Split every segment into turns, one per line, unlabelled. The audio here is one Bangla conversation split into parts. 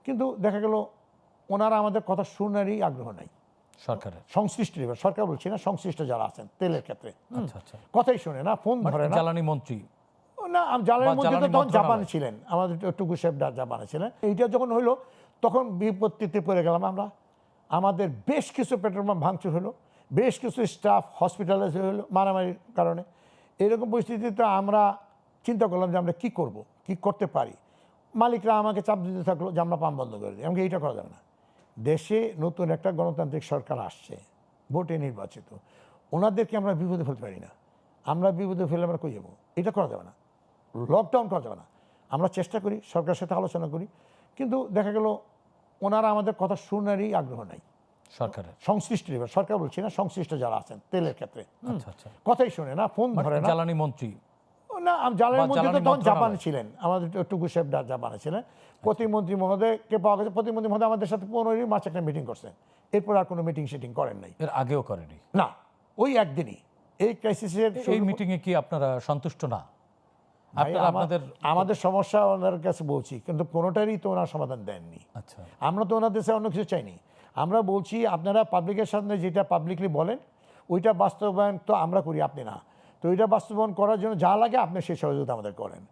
কিন্তু দেখা গেল ওনারা আমাদের কথা শোনারই আগ্রহ নাই
সরকারের
সংশ্লিষ্ট, সরকার বলছি না, সংশ্লিষ্ট যারা আছেন তেলের ক্ষেত্রে কথাই শোনে না, ফোন ধরে না।
জ্বালানি মন্ত্রী
না, জ্বালানি মন্ত্রী তো তখন জাপানে ছিলেন, আমাদের টুকু সাহেব জাপানে ছিলেন। এইটা যখন হইলো তখন বিপত্তিতে পড়ে গেলাম আমরা। আমাদের বেশ কিছু পেট্রোল পাম্প ভাঙচুর হলো, বেশ কিছু স্টাফ হসপিটালাইজ হলো মারামারির কারণে। এরকম পরিস্থিতিতে আমরা চিন্তা করলাম যে আমরা কী করব, কী করতে পারি। মালিকরা আমাকে চাপ দিতে থাকলো যে আমরা পাম্প বন্ধ করে দিই। আমাকে এইটা করা যাবে না। দেশে নতুন একটা গণতান্ত্রিক সরকার আসছে, ভোটে নির্বাচিত, ওনাদেরকে আমরা বিপদে ফেলতে পারি না। আমরা বিপদে ফেলে আমরা কই যাবো? এটা করা যাবে না, লকডাউন করা যাবে না। আমরা চেষ্টা করি, সরকারের সাথে আলোচনা করি, কিন্তু দেখা গেল ওনারা আমাদের কথা শোনারই আগ্রহ নাই
সরকারের
সংশ্লিষ্ট, সরকার বলছি না, সংশ্লিষ্ট যারা আছেন তেলের ক্ষেত্রে কথাই শোনে না, ফোন ধরে না।
জ্বালানি মন্ত্রী
না, জ্বালানি মন্ত্রী তো তখন জাপানে ছিলেন, আমাদের টুকু সাহেব জাপানে ছিলেন। প্রতিমন্ত্রী মহোদয়কে পাওয়া গেছে, প্রতিমন্ত্রী মহোদয় আমাদের সাথে 15 মার্চ একটা মিটিং করছেন, এরপর আর কোনো মিটিং সেটিং করেন নাই।
এর আগেও করেনি
না, ওই একদিনই এই ক্রাইসিসের
এই মিটিংয়ে কি আপনারা সন্তুষ্ট না?
আমাদের সমস্যা ওনার কাছে বলছি, কিন্তু কোনোটারই তো ওনার সমাধান দেননি।
আচ্ছা,
আমরা তো ওনার দেশে অন্য কিছু চাইনি। আমরা বলছি আপনারা পাবলিকের সামনে যেটা পাবলিকলি বলেন ওইটা বাস্তবায়ন তো আমরা করি, আপনি না। তো ওইটা বাস্তবায়ন করার জন্য যা লাগে আপনি সেই সহযোগিতা আমাদের করেন।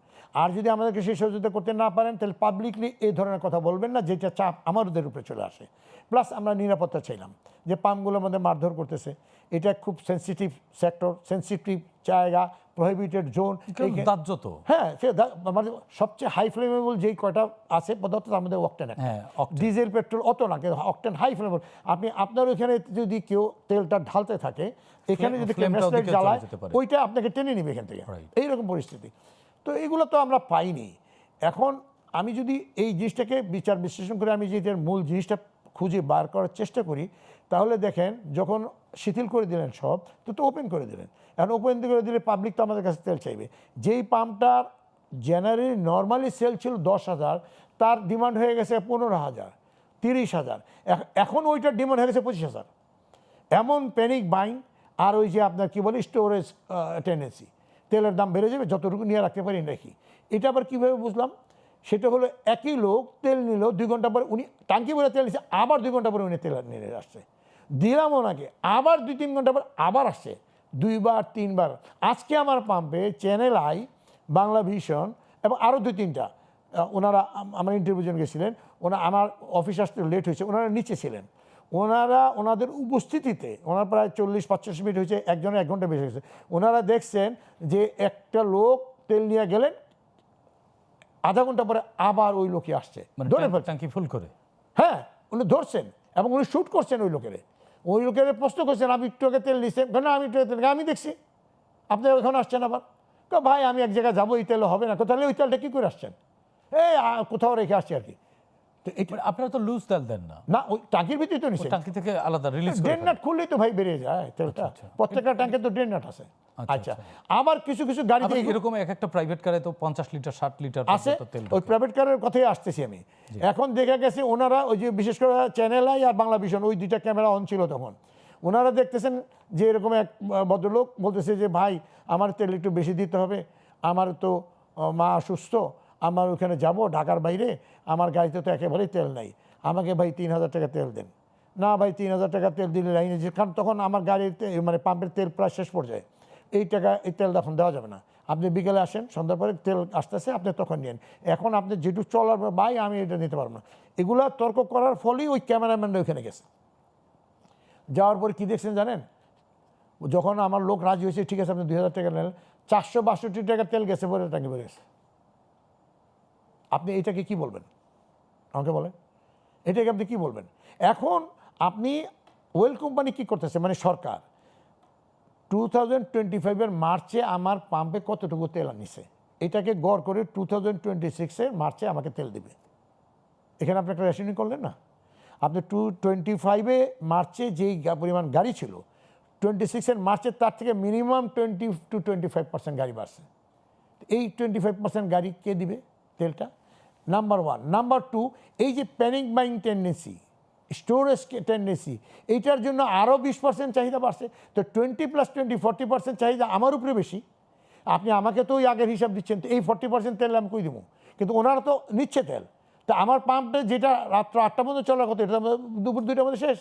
আর যদি আমাদেরকে সেই সহযোগিতা করতে না পারেন তাহলে পাবলিকলি এই ধরনের কথা বলবেন না, যেটা চাপ আমাদের উপরে চলে আসে। প্লাস আমরা নিরাপত্তা চাইলাম, যে পাম্পগুলোর মধ্যে মারধর করতেছে, এটা খুব সেন্সিটিভ সেক্টর, সেন্সিটিভ জায়গা, প্রহিবিটেড জোন। হ্যাঁ, সে মানে সবচেয়ে হাই ফ্লেমেবল যেই কয়টা আছে পদার্থ আমাদের অকটেন, ডিজেল পেট্রোল অত না, কিন্তু অকটেন হাই ফ্লেমেবল। আপনি আপনার ওইখানে যদি কেউ তেলটা ঢালতে থাকে, এখানে যদি জ্বালায় ওইটা আপনাকে টেনে নিবে এখান থেকে, এইরকম পরিস্থিতি। তো এগুলো তো আমরা পাইনি। এখন আমি যদি এই জিনিসটাকে বিচার বিশ্লেষণ করে আমি যে এটার মূল জিনিসটা খুঁজে বার করার চেষ্টা করি, তাহলে দেখেন যখন শিথিল করে দিলেন সব, তো ওপেন করে দিলেন। এখন ওপেন করে দিলে পাবলিক তো আমাদের কাছে তেল চাইবে। যেই পাম্পটার জেনারেলি নর্মালি সেল ছিল 10,000, তার ডিমান্ড হয়ে গেছে 15,000, 30,000, এখন ওইটার ডিমান্ড হয়ে গেছে 25,000। এমন প্যানিক বাইং, আর ওই যে আপনার কী বলে স্টোরেজ টেন্ডেন্সি, তেলের দাম বেড়ে যাবে, যতটুকু নিয়ে রাখতে পারি রাখি। এটা আবার কীভাবে বুঝলাম? সেটা হলো একই লোক তেল নিল, 2 ঘন্টা পরে উনি টাঙ্কি ভরে তেল নিচ্ছে, আবার 2 ঘন্টা পরে উনি তেল নিয়ে আসছে, দিলাম ওনাকে, আবার 2-3 ঘন্টা পর আবার আসছে, 2বার 3বার। আজকে আমার পাম্পে চ্যানেল আই, বাংলা ভিশন এবং আরও 2-3টা ওনারা আমার ইন্টারভিউ জন্য গেছিলেন, আমার অফিস আসতে লেট হয়েছে, ওনারা নিচে ছিলেন, ওনাদের উপস্থিতিতে ওনার প্রায় 40-45 মিনিট হয়েছে, একজনের 1 ঘন্টা বেশি হয়েছে। ওনারা দেখছেন যে একটা লোক তেল নিয়ে গেলেন, আধা ঘন্টা পরে আবার ওই লোকই আসছে, ধরে
ট্যাঙ্কি ফুল করে।
হ্যাঁ, উনি ধরছেন এবং উনি শ্যুট করছেন ওই লোকের প্রশ্ন করছেন, আমি একটু আগে তেল নিচ্ছেন কেন? আমি একটু তেল, আমি দেখছি আপনি ওখানে আসছেন আবার। ভাই আমি এক জায়গায় যাবো, এই তেল হবে না। তাহলে ওই তেলটা কী করে আসছেন? এই কোথাও রেখে আসছি আর কি।
আপনারা তো লুজ তেল দেন না?
না, ওই ট্যাঙ্কির ভিতরে তো নিচ্ছে,
ট্যাঙ্কি থেকে আলাদা রিলিজ করে।
ড্রেন নাট খুললেই তো ভাই বেরিয়ে যায় তেলটা, প্রত্যেকটা ট্যাঙ্কে তো ড্রেন নাট আছে। আচ্ছা, আবার কিছু কিছু গাড়িতে
এরকম একটা প্রাইভেট কারে তো 50 লিটার 60 লিটার
আছে। ওই প্রাইভেট কারের কথাই আসতেছি আমি। এখন দেখা গেছে ওনারা ওই যে বিশেষ করে চ্যানেল আই আর বাংলা ভিশন, ওই 2টা ক্যামেরা অন ছিল তখন। ওনারা দেখতেছেন যে এরকম এক ভদ্রলোক বলতেছে যে ভাই আমার তেল একটু বেশি দিতে হবে, আমার তো মা অসুস্থ, আমার ওখানে যাব ঢাকার বাইরে, আমার গাড়িতে তো একেবারেই তেল নাই, আমাকে ভাই 3,000 টাকা তেল দেন। না ভাই 3,000 টাকা তেল দিলে লাইনে যে, কারণ তখন আমার গাড়ির মানে পাম্পের তেল প্রায় শেষ পর্যায়ে, এই তেল এখন দেওয়া যাবে না, আপনি বিকেলে আসেন, সন্ধ্যার পরে তেল আসতেছে, আপনি তখন নিন, এখন আপনি যেটুকু চলার ভাই আমি এটা নিতে পারবো না। এগুলা তর্ক করার ফলেই ওই ক্যামেরাম্যানরা ওইখানে গেছে। যাওয়ার পরে কী দেখছেন জানেন? যখন আমার লোক রাজি হয়েছে, ঠিক আছে আপনি 2,000 টাকা নেন, 462 টাকা তেল গেছে, পরে ট্যাঙ্কি বেড়ে গেছে। আপনি এটাকে কি বলবেন আমাকে বলেন? এটাকে আপনি কি বলবেন? এখন আপনি ওয়েল কোম্পানি কী করতেছে, মানে সরকার 2025-এর মার্চে আমার পাম্পে কতটুকু তেল আনিছে, এটাকে গড় করে 2026-এর মার্চে আমাকে তেল দিবে। এখানে আপনি একটা রেশনিং করলেন না? আপনি 2025-এ মার্চে যেই পরিমাণ গাড়ি ছিল, 26-এর মার্চে তার থেকে মিনিমাম 20-25% গাড়ি বাড়ছে। এই 25% গাড়ি কে দিবে তেলটা? নাম্বার 1। নাম্বার 2, এই যে panic buying tendency, storage tendency, এইটার জন্য আরও 20% চাহিদা বাড়ছে। তো 20+20 40% চাহিদা আমার উপরে বেশি। আপনি আমাকে তো ওই আগের হিসাব দিচ্ছেন, তো এই 40% তেল আমি কই দেবো? কিন্তু ওনারা তো নিচ্ছে তেল, তা আমার পাম্পটা যেটা রাত্র 8টার মধ্যে চলার কথা এটা তো দুপুর 2টার মধ্যে শেষ।